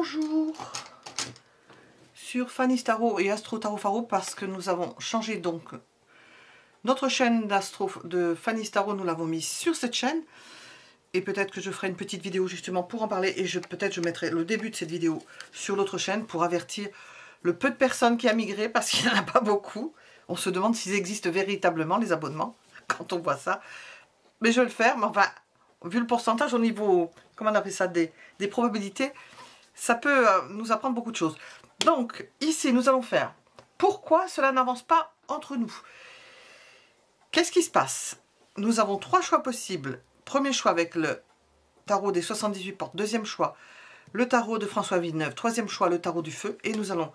Bonjour sur Fanny's Tarot et Astro Tarot Faro, parce que nous avons changé donc notre chaîne de Fanny's Tarot, nous l'avons mis sur cette chaîne et peut-être que je ferai une petite vidéo justement pour en parler, et peut-être je mettrai le début de cette vidéo sur l'autre chaîne pour avertir le peu de personnes qui a migré, parce qu'il n'y en a pas beaucoup. On se demande s'ils existent véritablement, les abonnements, quand on voit ça. Mais je vais le faire, mais enfin, vu le pourcentage au niveau, comment on appelle ça, des probabilités, ça peut nous apprendre beaucoup de choses. Donc, ici, nous allons faire pourquoi cela n'avance pas entre nous. Qu'est-ce qui se passe? Nous avons 3 choix possibles. Premier choix avec le tarot des 78 portes. Deuxième choix, le tarot de François Villeneuve. Troisième choix, le tarot du feu. Et nous allons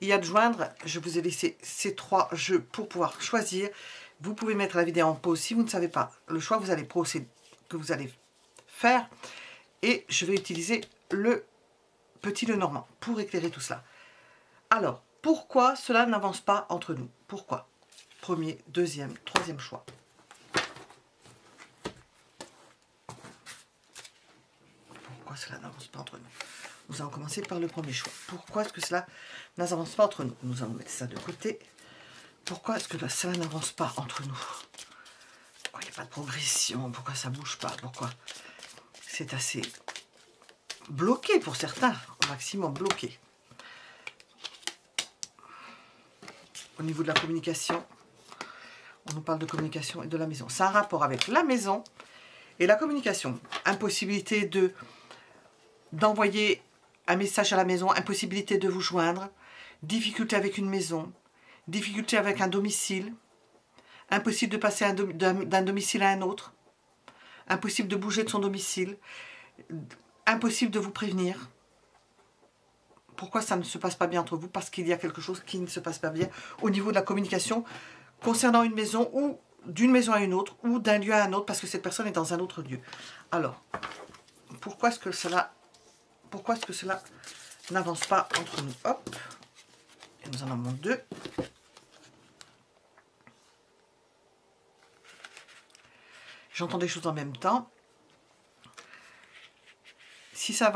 y adjoindre, je vous ai laissé ces 3 jeux pour pouvoir choisir. Vous pouvez mettre la vidéo en pause si vous ne savez pas le choix que vous allez faire. Et je vais utiliser le petit Lenormand pour éclairer tout cela. Alors, pourquoi cela n'avance pas entre nous? Pourquoi? Premier, deuxième, troisième choix. Pourquoi cela n'avance pas entre nous? Nous allons commencer par le premier choix. Pourquoi est-ce que cela n'avance pas entre nous? Nous allons mettre ça de côté. Pourquoi est-ce que cela n'avance pas entre nous? Pourquoi il n'y a pas de progression? Pourquoi ça ne bouge pas? Pourquoi c'est assez bloqué pour certains, au maximum bloqué? Au niveau de la communication, on nous parle de communication et de la maison. C'est un rapport avec la maison et la communication. Impossibilité d'envoyer un message à la maison, impossibilité de vous joindre, difficulté avec une maison, difficulté avec un domicile, impossible de passer d'un domicile à un autre, impossible de bouger de son domicile, impossible de vous prévenir. Pourquoi ça ne se passe pas bien entre vous? Parce qu'il y a quelque chose qui ne se passe pas bien au niveau de la communication concernant une maison, ou d'une maison à une autre, ou d'un lieu à un autre, parce que cette personne est dans un autre lieu. Alors, pourquoi est-ce que cela n'avance pas entre nous? Hop, et nous en avons 2. J'entends des choses en même temps. Si ça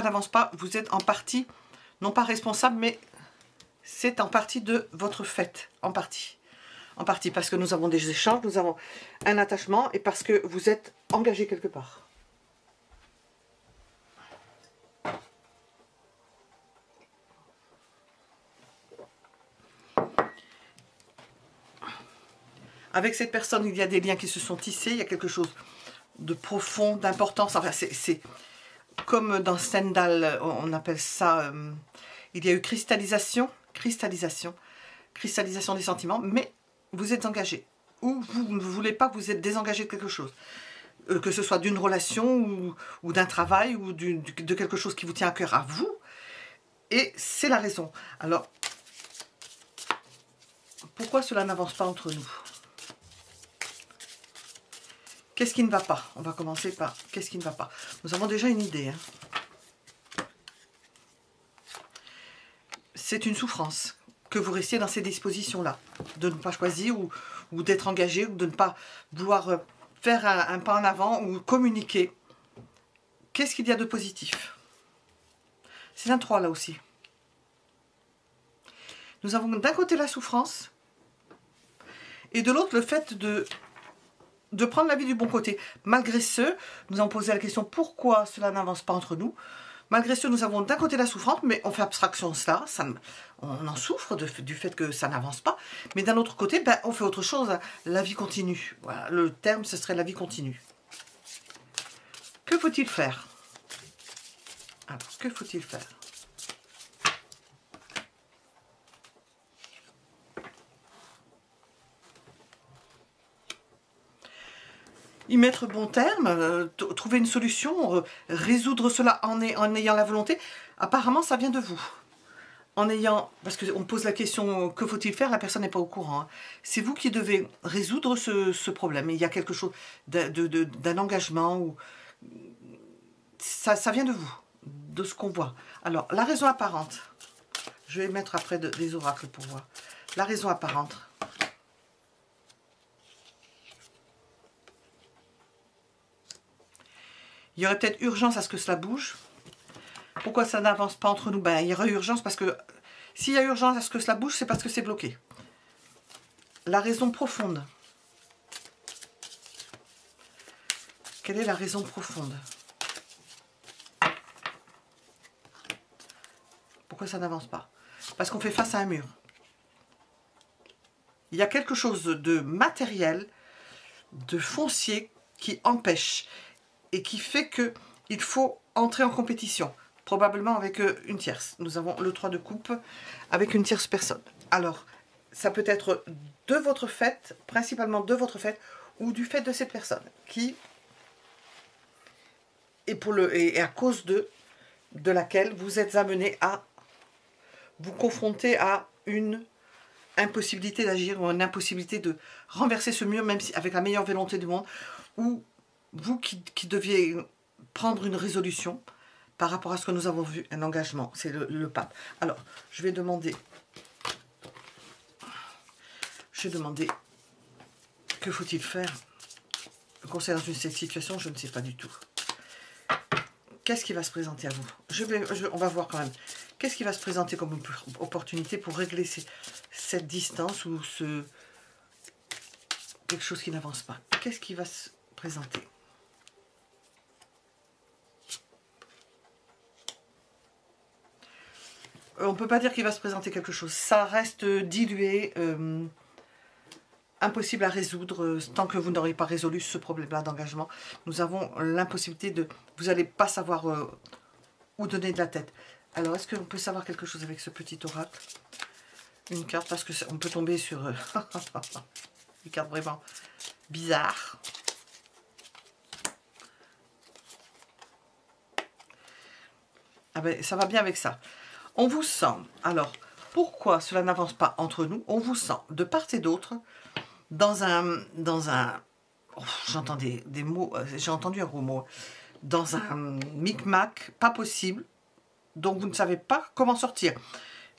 n'avance pas, vous êtes en partie, non pas responsable, mais c'est en partie de votre fait. En partie, parce que nous avons des échanges, nous avons un attachement, et parce que vous êtes engagé quelque part. Avec cette personne, il y a des liens qui se sont tissés, il y a quelque chose de profond, d'importance. Enfin, c'est comme dans Stendhal, on appelle ça, il y a eu cristallisation des sentiments, mais vous êtes engagé. Ou vous ne voulez pas, vous êtes désengagé de quelque chose. Que ce soit d'une relation, ou d'un travail, ou de quelque chose qui vous tient à cœur à vous. Et c'est la raison. Alors, pourquoi cela n'avance pas entre nous? Qu'est-ce qui ne va pas? On va commencer par qu'est-ce qui ne va pas. Nous avons déjà une idée. C'est une souffrance que vous restiez dans ces dispositions-là. De ne pas choisir, ou d'être engagé, ou de ne pas vouloir faire un pas en avant, ou communiquer. Qu'est-ce qu'il y a de positif? C'est un 3 là aussi. Nous avons d'un côté la souffrance, et de l'autre le fait de prendre la vie du bon côté. Malgré ce, nous avons posé la question pourquoi cela n'avance pas entre nous. Malgré ce, nous avons d'un côté la souffrance, mais on fait abstraction de cela, on en souffre du fait que ça n'avance pas, mais d'un autre côté, ben, on fait autre chose, la vie continue. Voilà, le terme, ce serait la vie continue. Que faut-il faire? Alors, que faut-il faire? Y mettre bon terme, trouver une solution, résoudre cela en ayant la volonté. Apparemment, ça vient de vous. Parce qu'on pose la question, que faut-il faire? La personne n'est pas au courant. C'est vous qui devez résoudre ce problème. Il y a quelque chose d'un engagement, ou ça vient de vous, de ce qu'on voit. Alors, la raison apparente. Je vais mettre après des oracles pour voir. La raison apparente. Il y aurait peut-être urgence à ce que cela bouge. Pourquoi ça n'avance pas entre nous? Ben, il y aurait urgence parce que s'il y a urgence à ce que cela bouge, c'est parce que c'est bloqué. La raison profonde. Quelle est la raison profonde? Pourquoi ça n'avance pas? Parce qu'on fait face à un mur. Il y a quelque chose de matériel, de foncier qui empêche et qui fait qu'il faut entrer en compétition, probablement avec une tierce. Nous avons le 3 de coupe avec une tierce personne. Alors, ça peut être de votre fait, principalement de votre fait, ou du fait de cette personne qui est à cause de laquelle vous êtes amené à vous confronter à une impossibilité d'agir ou une impossibilité de renverser ce mur, même si avec la meilleure volonté du monde, ou vous qui deviez prendre une résolution par rapport à ce que nous avons vu, un engagement, c'est le pape. Alors, je vais demander, que faut-il faire concernant cette situation, je ne sais pas du tout. Qu'est-ce qui va se présenter à vous? On va voir quand même. Qu'est-ce qui va se présenter comme opportunité pour régler cette distance ou quelque chose qui n'avance pas? Qu'est-ce qui va se présenter? On ne peut pas dire qu'il va se présenter quelque chose. Ça reste dilué, impossible à résoudre tant que vous n'aurez pas résolu ce problème-là d'engagement. Nous avons l'impossibilité de... Vous n'allez pas savoir où donner de la tête. Alors, est-ce qu'on peut savoir quelque chose avec ce petit oracle? Une carte, parce qu'on peut tomber sur une carte vraiment bizarre. Ah ben, ça va bien avec ça. On vous sent, alors, pourquoi cela n'avance pas entre nous? On vous sent, de part et d'autre, dans un oh, j'entends des mots, j'ai entendu un gros mot, dans un micmac pas possible, donc vous ne savez pas comment sortir.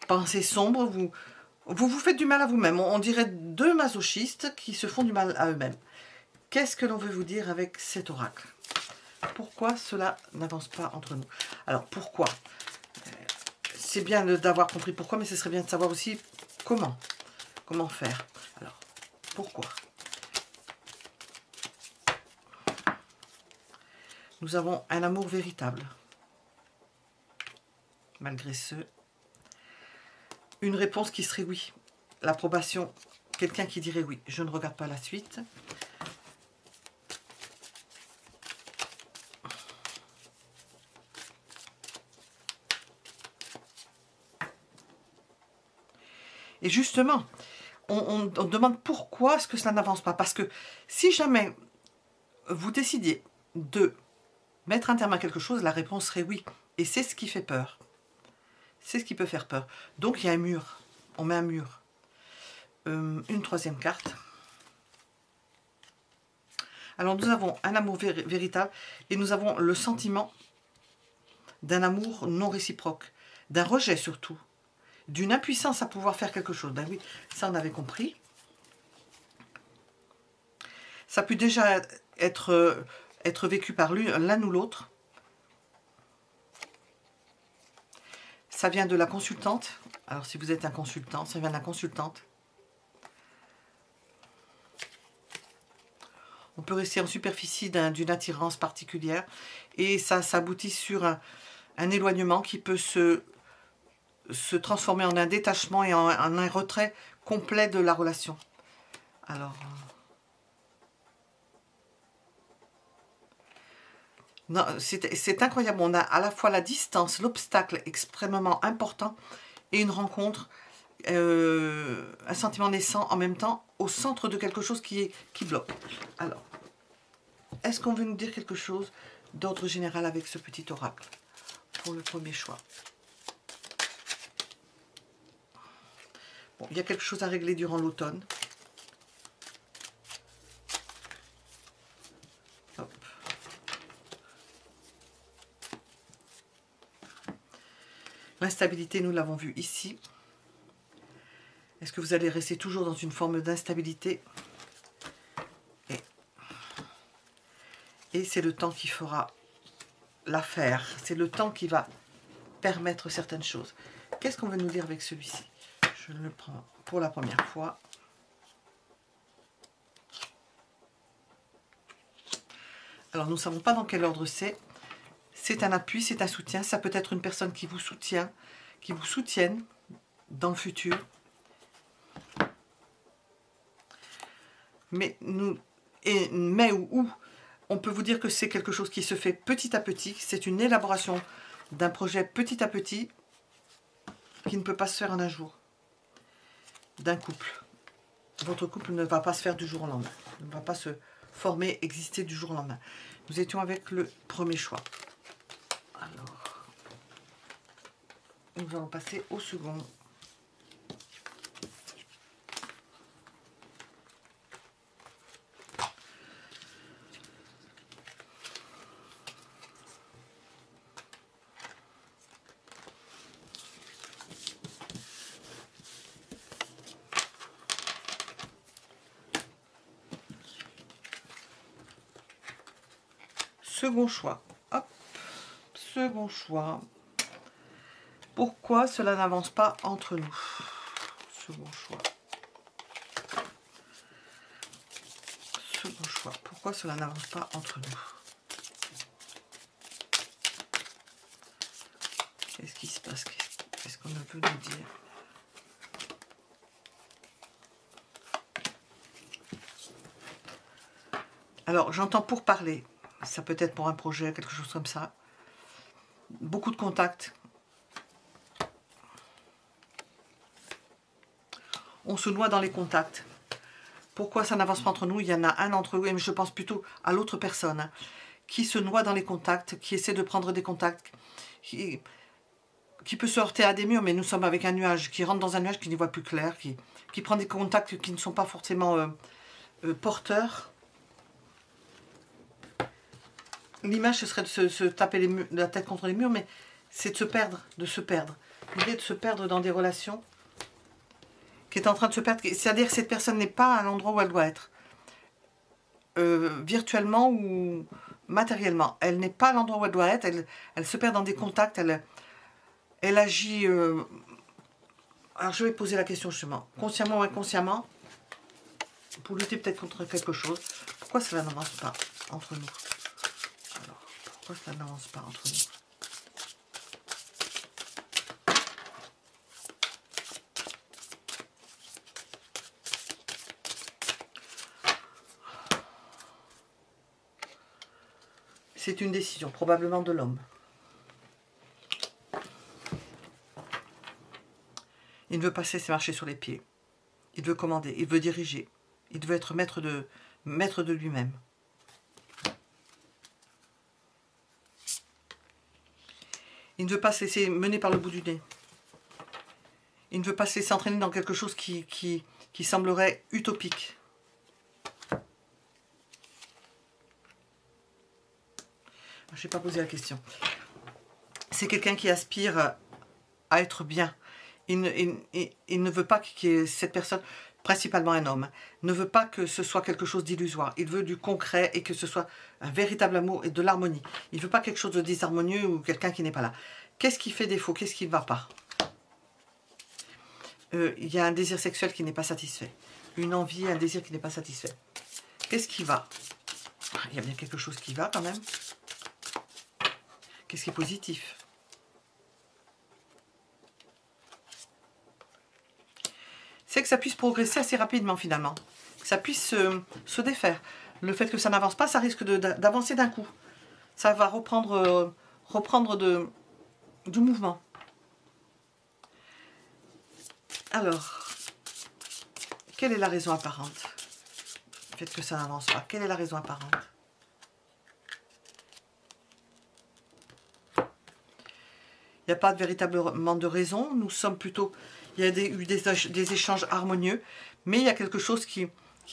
Pensée sombre, vous faites du mal à vous-même. On dirait deux masochistes qui se font du mal à eux-mêmes. Qu'est-ce que l'on veut vous dire avec cet oracle? Pourquoi cela n'avance pas entre nous? Alors, pourquoi? C'est bien d'avoir compris pourquoi, mais ce serait bien de savoir aussi comment. Comment faire? Alors, pourquoi? Nous avons un amour véritable. Malgré ce, une réponse qui serait oui. L'approbation, quelqu'un qui dirait oui. Je ne regarde pas la suite. Et justement, on demande pourquoi est-ce que cela n'avance pas. Parce que si jamais vous décidiez de mettre un terme à quelque chose, la réponse serait oui. Et c'est ce qui fait peur. C'est ce qui peut faire peur. Donc il y a un mur. On met un mur. Une troisième carte. Alors nous avons un amour véritable et nous avons le sentiment d'un amour non réciproque. D'un rejet surtout. D'une impuissance à pouvoir faire quelque chose. Ben oui, ça on avait compris. Ça peut déjà être vécu par l'un ou l'autre. Ça vient de la consultante. Alors si vous êtes un consultant, ça vient de la consultante. On peut rester en superficie d'une attirance particulière. Et ça s'aboutit sur un éloignement qui peut se transformer en un détachement et en un retrait complet de la relation. Alors, c'est incroyable. On a à la fois la distance, l'obstacle extrêmement important et une rencontre, un sentiment naissant en même temps au centre de quelque chose qui bloque. Alors, est-ce qu'on veut nous dire quelque chose d'ordre général avec ce petit oracle pour le premier choix? Bon, il y a quelque chose à régler durant l'automne. L'instabilité, nous l'avons vu ici. Est-ce que vous allez rester toujours dans une forme d'instabilité? Et c'est le temps qui fera l'affaire. C'est le temps qui va permettre certaines choses. Qu'est-ce qu'on veut nous dire avec celui-ci? Je le prends pour la première fois. Alors, nous ne savons pas dans quel ordre c'est. C'est un appui, c'est un soutien. Ça peut être une personne qui vous soutient, qui vous soutienne dans le futur. Mais on peut vous dire que c'est quelque chose qui se fait petit à petit. C'est une élaboration d'un projet petit à petit qui ne peut pas se faire en un jour. D'un couple. Votre couple ne va pas se faire du jour au lendemain. Ne va pas se former, exister du jour au lendemain. Nous étions avec le premier choix. Alors, nous allons passer au second. Second choix. Hop. Second choix. Pourquoi cela n'avance pas entre nous? Second choix. Second choix. Pourquoi cela n'avance pas entre nous? Qu'est-ce qui se passe? Qu'est-ce qu'on veut nous dire? Alors, j'entends pour parler. Ça peut être pour un projet, quelque chose comme ça. Beaucoup de contacts. On se noie dans les contacts. Pourquoi ça n'avance pas entre nous? Il y en a un d'entre vous, et je pense plutôt à l'autre personne, hein, qui se noie dans les contacts, qui essaie de prendre des contacts, qui peut se heurter à des murs, mais nous sommes avec un nuage, qui rentre dans un nuage qui n'y voit plus clair, qui prend des contacts qui ne sont pas forcément porteurs. L'image, ce serait de se taper la tête contre les murs, mais c'est de se perdre, L'idée de se perdre dans des relations qui est en train de se perdre. C'est-à-dire que cette personne n'est pas à l'endroit où elle doit être. Virtuellement ou matériellement. Elle n'est pas à l'endroit où elle doit être. Elle se perd dans des contacts. Elle agit... Alors, je vais poser la question justement. Consciemment ou inconsciemment, pour lutter peut-être contre quelque chose. Pourquoi cela n'avance pas entre nous? Pourquoi cela n'avance pas entre nous? C'est une décision, probablement de l'homme. Il ne veut pas se laisser marcher sur les pieds. Il veut commander, il veut diriger. Il veut être maître de lui-même. Il ne veut pas se laisser mener par le bout du nez. Il ne veut pas se laisser entraîner dans quelque chose qui semblerait utopique. Je n'ai pas posé la question. C'est quelqu'un qui aspire à être bien. Il ne veut pas que cette personne, principalement un homme, ne veut pas que ce soit quelque chose d'illusoire. Il veut du concret et que ce soit un véritable amour et de l'harmonie. Il ne veut pas quelque chose de désharmonieux ou quelqu'un qui n'est pas là. Qu'est-ce qui fait défaut? Qu'est-ce qui ne va pas? Il y a un désir sexuel qui n'est pas satisfait. Une envie, un désir qui n'est pas satisfait. Qu'est-ce qui va? Il y a bien quelque chose qui va quand même. Qu'est-ce qui est positif? C'est que ça puisse progresser assez rapidement finalement. Que ça puisse se défaire. Le fait que ça n'avance pas, ça risque d'avancer d'un coup. Ça va reprendre du mouvement. Alors, quelle est la raison apparente? Le fait que ça n'avance pas. Quelle est la raison apparente? Il n'y a pas véritablement de raison. Nous sommes plutôt... Il y a eu des échanges harmonieux. Mais il y a quelque chose qui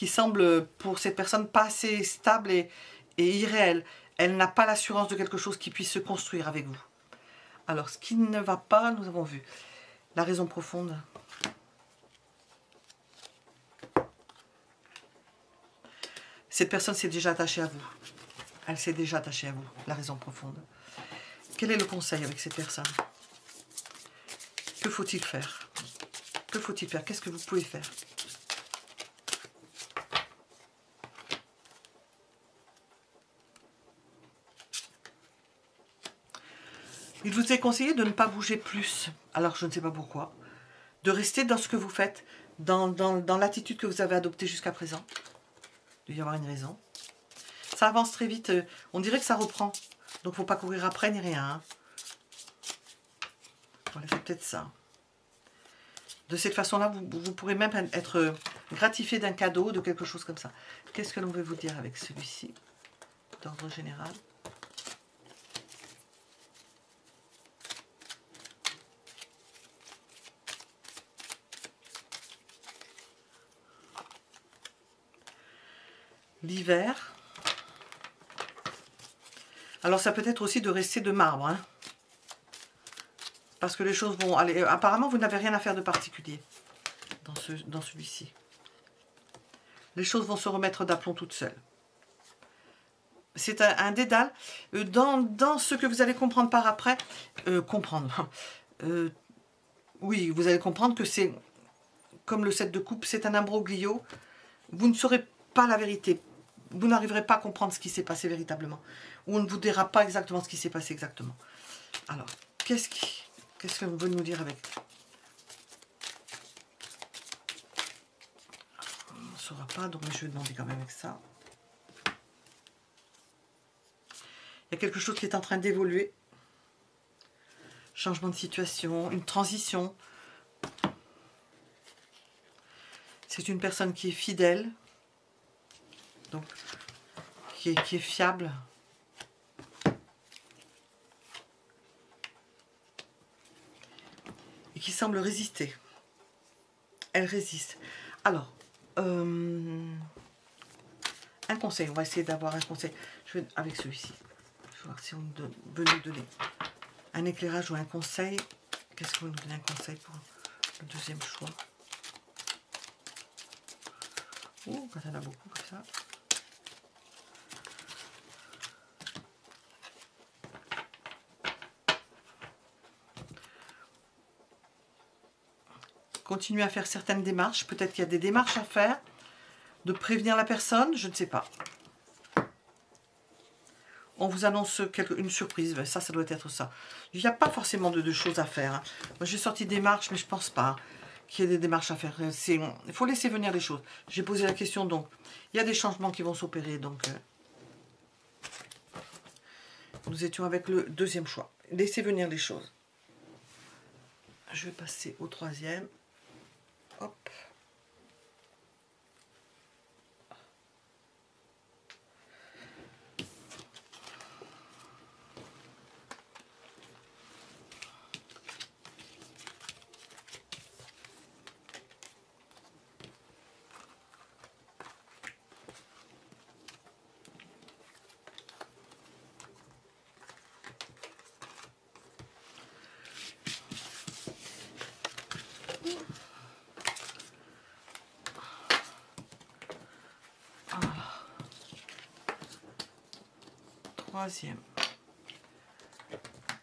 semble, pour cette personne, pas assez stable et irréel. Elle n'a pas l'assurance de quelque chose qui puisse se construire avec vous. Alors, ce qui ne va pas, nous avons vu. La raison profonde. Cette personne s'est déjà attachée à vous. Elle s'est déjà attachée à vous. La raison profonde. Quel est le conseil avec cette personne? Que faut-il faire? Que faut-il faire? Qu'est-ce que vous pouvez faire? Il vous est conseillé de ne pas bouger plus. Alors, je ne sais pas pourquoi. De rester dans ce que vous faites, dans l'attitude que vous avez adoptée jusqu'à présent. Il doit y avoir une raison. Ça avance très vite. On dirait que ça reprend. Donc, il ne faut pas courir après ni rien. Hein. Voilà, c'est peut-être ça. De cette façon-là, vous pourrez même être gratifié d'un cadeau, de quelque chose comme ça. Qu'est-ce que l'on veut vous dire avec celui-ci, d'ordre général? L'hiver. Alors, ça peut être aussi de rester de marbre. Hein, parce que les choses vont aller... Apparemment, vous n'avez rien à faire de particulier dans celui-ci. Les choses vont se remettre d'aplomb toutes seules. C'est un dédale. Dans ce que vous allez comprendre par après, oui, vous allez comprendre que c'est, comme le 7 de coupe, c'est un imbroglio. Vous ne saurez pas la vérité. Vous n'arriverez pas à comprendre ce qui s'est passé véritablement. Ou on ne vous dira pas exactement ce qui s'est passé exactement. Alors, qu'est-ce que vous voulez nous dire avec? On ne saura pas, donc je vais demander quand même avec ça. Il y a quelque chose qui est en train d'évoluer. Changement de situation, une transition. C'est une personne qui est fidèle, donc qui est fiable. Et qui semble résister. Elle résiste. Alors, un conseil, on va essayer d'avoir un conseil. Je vais avec celui-ci. Je vais voir si on veut nous donner un éclairage ou un conseil. Qu'est-ce que vous nous donnez un conseil pour le deuxième choix? Oh, quand il y en a beaucoup comme ça. Continuer à faire certaines démarches. Peut-être qu'il y a des démarches à faire. De prévenir la personne, je ne sais pas. On vous annonce une surprise. Ça doit être ça. Il n'y a pas forcément de choses à faire. Hein. Moi, j'ai sorti des démarches, mais je ne pense pas qu'il y ait des démarches à faire. Il faut laisser venir les choses. J'ai posé la question, donc il y a des changements qui vont s'opérer. Donc, nous étions avec le deuxième choix. Laissez venir les choses. Je vais passer au troisième. Hop.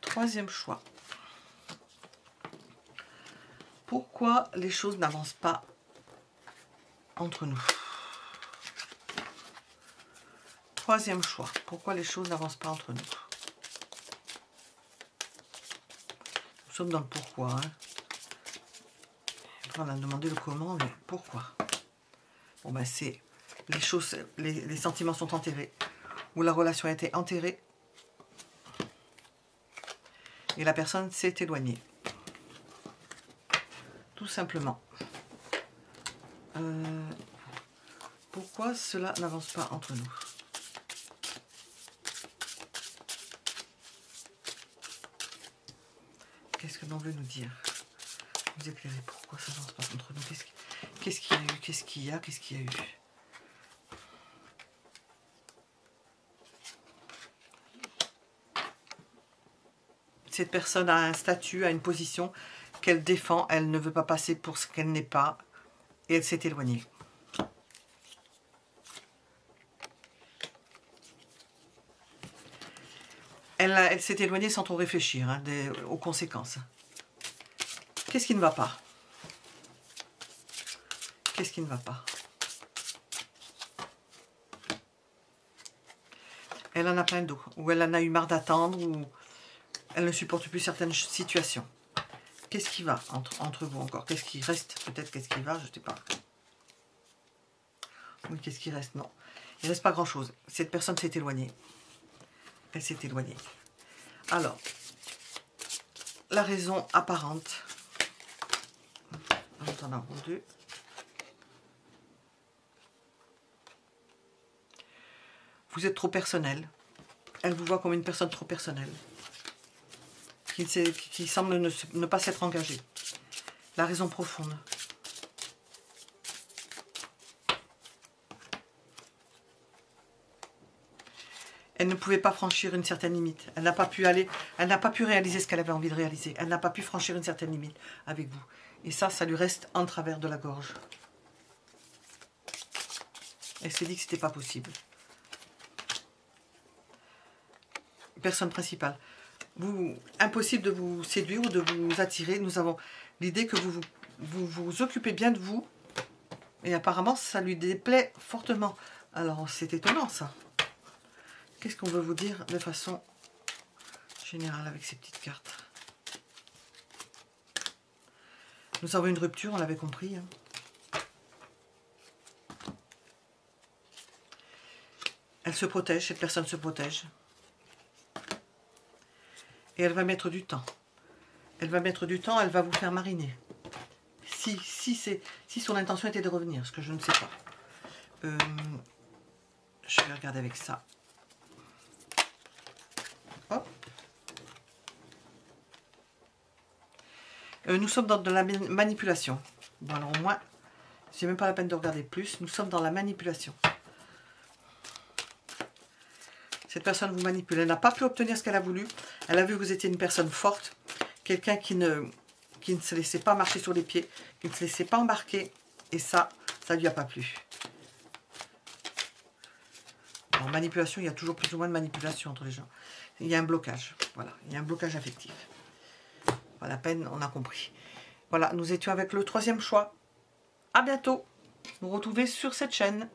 Troisième choix. Pourquoi les choses n'avancent pas entre nous? Troisième choix. Pourquoi les choses n'avancent pas entre nous? Nous sommes dans le pourquoi. Hein. On a demandé le comment, mais pourquoi? Bon ben c'est les choses, les sentiments sont enterrés. Ou la relation a été enterrée. Et la personne s'est éloignée. Tout simplement. Pourquoi cela n'avance pas entre nous? Qu'est-ce que l'on veut nous dire? Vous éclairez pourquoi ça n'avance pas entre nous? Qu'est-ce qu'il y a eu? Qu'est-ce qu'il y a? Qu'est-ce qu'il y a eu? Cette personne a un statut, a une position qu'elle défend, elle ne veut pas passer pour ce qu'elle n'est pas, et elle s'est éloignée. Elle s'est éloignée sans trop réfléchir aux conséquences. Qu'est-ce qui ne va pas? Qu'est-ce qui ne va pas? Elle en a plein d'eau, ou elle en a eu marre d'attendre, ou elle ne supporte plus certaines situations. Qu'est-ce qui va entre vous encore? Qu'est-ce qui reste? Peut-être qu'est-ce qui va, je ne sais pas. Oui, qu'est-ce qui reste? Non. Il ne reste pas grand-chose. Cette personne s'est éloignée. Elle s'est éloignée. Alors, la raison apparente. On en a deux. Vous êtes trop personnel. Elle vous voit comme une personne trop personnelle. Qui semble ne pas s'être engagée. La raison profonde. Elle ne pouvait pas franchir une certaine limite. Elle n'a pas pu aller, elle n'a pas pu réaliser ce qu'elle avait envie de réaliser. Elle n'a pas pu franchir une certaine limite avec vous. Et ça lui reste en travers de la gorge. Elle s'est dit que c'était pas possible. Personne principale. Impossible de vous séduire ou de vous attirer. Nous avons l'idée que vous occupez bien de vous. Et apparemment, ça lui déplaît fortement. Alors, c'est étonnant, ça. Qu'est-ce qu'on veut vous dire de façon générale avec ces petites cartes? Nous avons une rupture, on l'avait compris. Hein. Elle se protège, cette personne se protège. Et elle va mettre du temps. Elle va mettre du temps, elle va vous faire mariner. Si son intention était de revenir, ce que je ne sais pas. Je vais regarder avec ça. Hop. Nous sommes dans de la manipulation. Bon, alors au moins, c'est même pas la peine de regarder plus. Nous sommes dans la manipulation. Cette personne vous manipule. Elle n'a pas pu obtenir ce qu'elle a voulu. Elle a vu que vous étiez une personne forte. Quelqu'un qui ne se laissait pas marcher sur les pieds. Qui ne se laissait pas embarquer. Et ça lui a pas plu. En manipulation, il y a toujours plus ou moins de manipulation entre les gens. Il y a un blocage. Voilà, il y a un blocage affectif. Pas la peine, on a compris. Voilà, nous étions avec le troisième choix. À bientôt. Vous retrouvez sur cette chaîne.